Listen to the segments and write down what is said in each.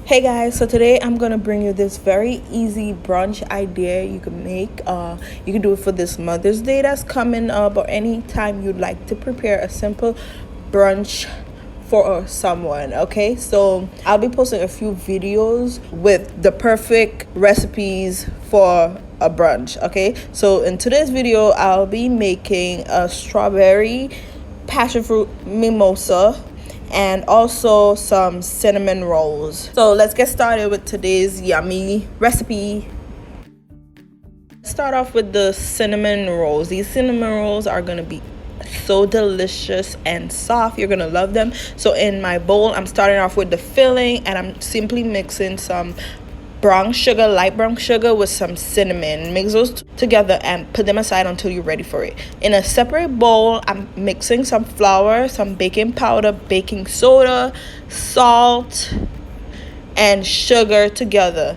Hey guys, so today I'm gonna bring you this very easy brunch idea you can make. You can do it for this Mother's Day that's coming up, or any time you'd like to prepare a simple brunch for someone. Okay, so I'll be posting a few videos with the perfect recipes for a brunch. Okay, so in today's video I'll be making a strawberry passion fruit mimosa and also some cinnamon rolls. So let's get started with today's yummy recipe. Start off with the cinnamon rolls. These cinnamon rolls are gonna be so delicious and soft. You're gonna love them. So in my bowl, I'm starting off with the filling, and I'm simply mixing some brown sugar, light brown sugar, with some cinnamon. Mix those together and put them aside until you're ready for it. In a separate bowl, I'm mixing some flour, some baking powder, baking soda, salt, and sugar together.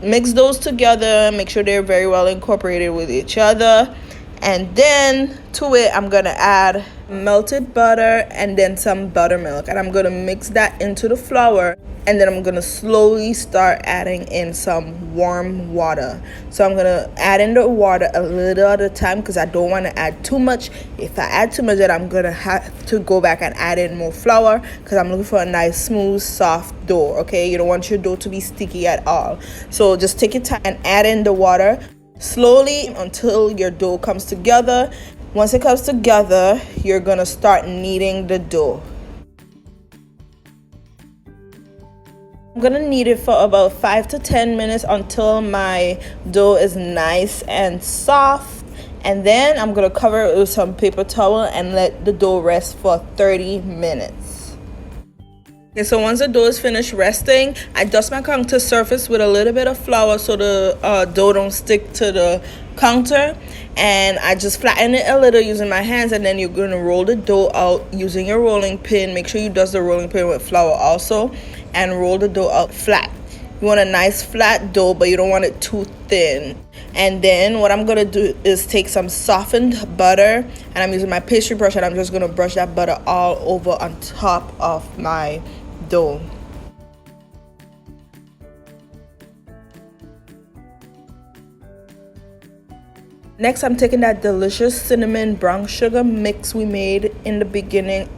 Mix those together, make sure they're very well incorporated with each other. And then to it, I'm gonna add melted butter and then some buttermilk, and I'm gonna mix that into the flour, and then I'm gonna slowly start adding in some warm water. So I'm gonna add in the water a little at a time because I don't want to add too much. If I add too much, then I'm gonna have to go back and add in more flour because I'm looking for a nice smooth soft dough. Okay, you don't want your dough to be sticky at all. So just take your time and add in the water slowly until your dough comes together. Once it comes together, you're gonna start kneading the dough. I'm gonna knead it for about 5 to 10 minutes until my dough is nice and soft, and then I'm gonna cover it with some paper towel and let the dough rest for 30 minutes. Okay, so once the dough is finished resting, I dust my counter surface with a little bit of flour so the dough don't stick to the counter, and I just flatten it a little using my hands, and then you're going to roll the dough out using your rolling pin. Make sure you dust the rolling pin with flour also, and roll the dough out flat. You want a nice flat dough, but you don't want it too thin. And then what I'm gonna do is take some softened butter, and I'm using my pastry brush, and I'm just gonna brush that butter all over on top of my dough. Next, I'm taking that delicious cinnamon brown sugar mix we made in the beginning,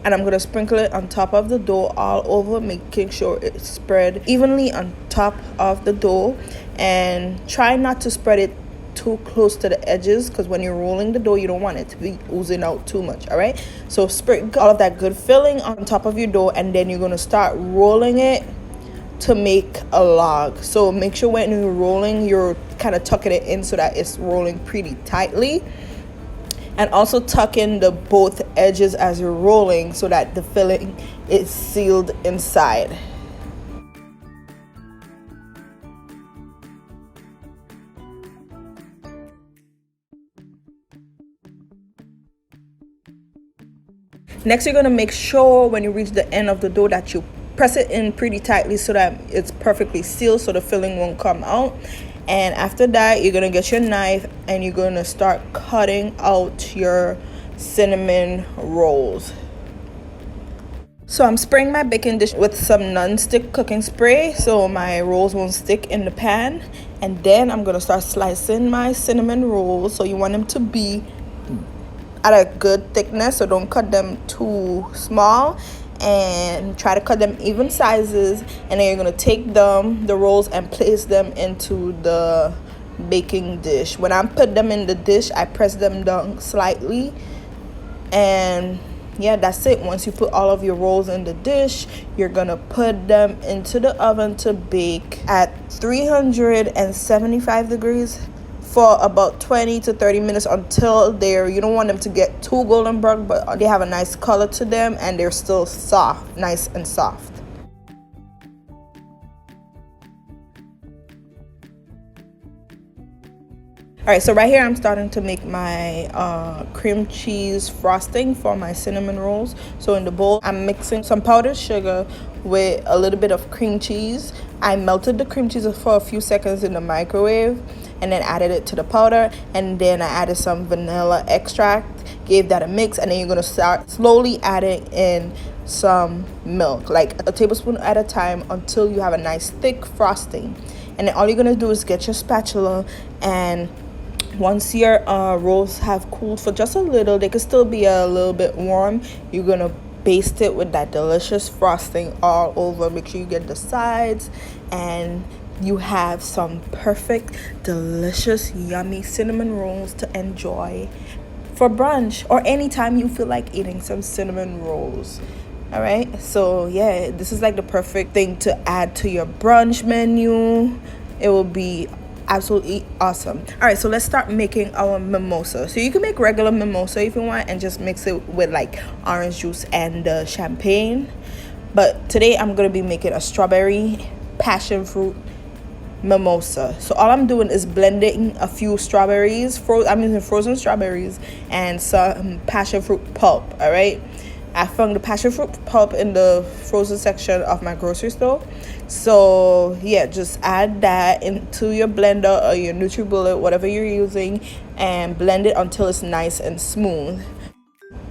and I'm gonna sprinkle it on top of the dough all over, making sure it's spread evenly on top of the dough. And try not to spread it too close to the edges, because when you're rolling the dough, you don't want it to be oozing out too much. All right, so sprinkle all of that good filling on top of your dough, and then you're gonna start rolling it to make a log. So make sure when you're rolling, you're kind of tucking it in so that it's rolling pretty tightly, and also tuck in the both edges as you're rolling so that the filling is sealed inside. Next, you're going to make sure when you reach the end of the dough that you press it in pretty tightly so that it's perfectly sealed so the filling won't come out. And after that, you're going to get your knife and you're going to start cutting out your cinnamon rolls. So I'm spraying my baking dish with some non-stick cooking spray so my rolls won't stick in the pan. And then I'm going to start slicing my cinnamon rolls. So you want them to be at a good thickness, so don't cut them too small, and try to cut them even sizes. And then you're going to take the rolls and place them into the baking dish. When I put them in the dish, I press them down slightly, and yeah, that's it. Once you put all of your rolls in the dish, you're gonna put them into the oven to bake at 375 degrees for about 20 to 30 minutes until you don't want them to get too golden brown, but they have a nice color to them and they're still soft, nice and soft. All right, so right here I'm starting to make my cream cheese frosting for my cinnamon rolls. So in the bowl, I'm mixing some powdered sugar with a little bit of cream cheese. I melted the cream cheese for a few seconds in the microwave and then added it to the powder, and then I added some vanilla extract, gave that a mix, and then you're going to start slowly adding in some milk, like a tablespoon at a time, until you have a nice thick frosting. And then all you're gonna do is get your spatula, and once your rolls have cooled for just a little, they could still be a little bit warm, you're gonna baste it with that delicious frosting all over. Make sure you get the sides, and you have some perfect, delicious, yummy cinnamon rolls to enjoy for brunch or anytime you feel like eating some cinnamon rolls. All right, so yeah, this is like the perfect thing to add to your brunch menu. It will be absolutely awesome. All right, so let's start making our mimosa. So you can make regular mimosa if you want and just mix it with like orange juice and champagne, but today I'm gonna be making a strawberry passion fruit mimosa. So all I'm doing is blending a few strawberries. I'm using frozen strawberries and some passion fruit pulp. All right, I found the passion fruit pulp in the frozen section of my grocery store. So yeah, just add that into your blender or your NutriBullet, whatever you're using, and blend it until it's nice and smooth.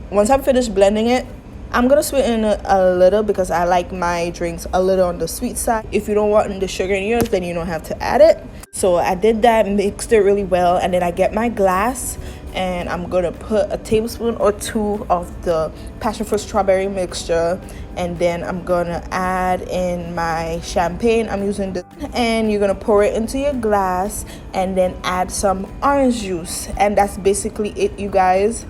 Once I'm finished blending it, I'm gonna sweeten it a little because I like my drinks a little on the sweet side. If you don't want the sugar in yours, then you don't have to add it. So I did that, mixed it really well, and then I get my glass and I'm gonna put a tablespoon or two of the passion fruit strawberry mixture, and then I'm gonna add in my champagne. I'm using this, and you're gonna pour it into your glass and then add some orange juice, and that's basically it, you guys.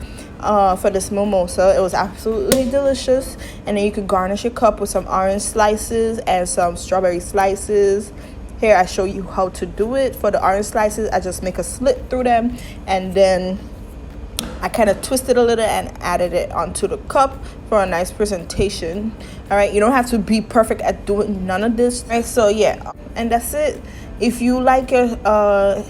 For this mimosa, it was absolutely delicious. And then you could garnish your cup with some orange slices and some strawberry slices. Here I show you how to do it. For the orange slices, I just make a slit through them, and then I kind of twisted a little and added it onto the cup for a nice presentation. All right, you don't have to be perfect at doing none of this. All right, so yeah, and that's it. If you like your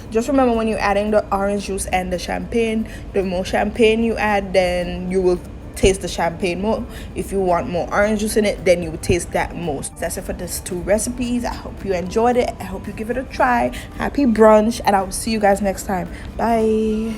just remember, when you're adding the orange juice and the champagne, the more champagne you add, then you will taste the champagne more. If you want more orange juice in it, then you will taste that most. That's it for these two recipes. I hope you enjoyed it. I hope you give it a try. Happy brunch, and I will see you guys next time. Bye.